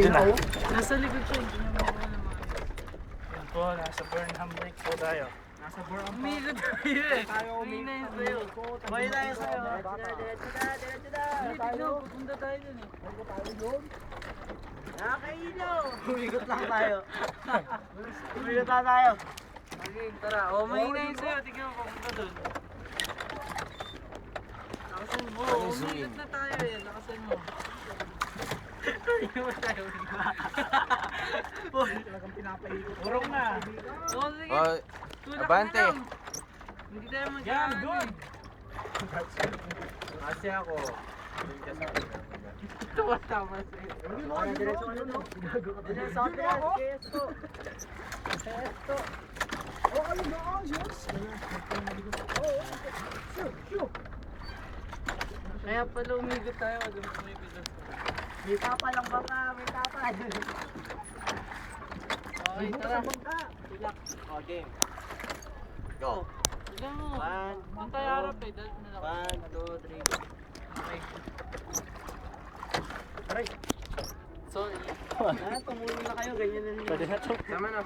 Yun na. Nasa likod siya. Hindi niya makuha naman. Yun po, nasa Burnham Lake po tayo. Nasa Burnham pa. Umigot tayo eh. Umina yun sa'yo. May na yun sa'yo. Hindi, tignan. Pupunta tayo dun eh. Nakakailaw. Umigot lang tayo. Umigot lang tayo. Okay, tara. O, mahina yun sa'yo. Tignan mo, pupunta dun. Lakasan mo. Umigot na tayo eh. Lakasan mo. Iwan tayo. Talagang pinapaikot. Urong na. O, sige. Oh, Tulak abante. na lang. Hindi tayo Yan, magkaan good. Kasi ako. Tama sa'yo. Diretso ka nun, no? Diretso ka nun. Kesto. Kesto. Oh, ayun na. Yes. Sure. Kaya pala umigot tayo. Alam mo may bigas. May tapa lang ba ka? May tapa. Okay, tara. Tulak. Okay. Go. Tignan mo. One, Doon tayo harap eh. Dahil malaki. 1, 2, 3. Okay. Aray. Sorry. Tumulong na kayo. Ganyan na Pwede na to. Tama na.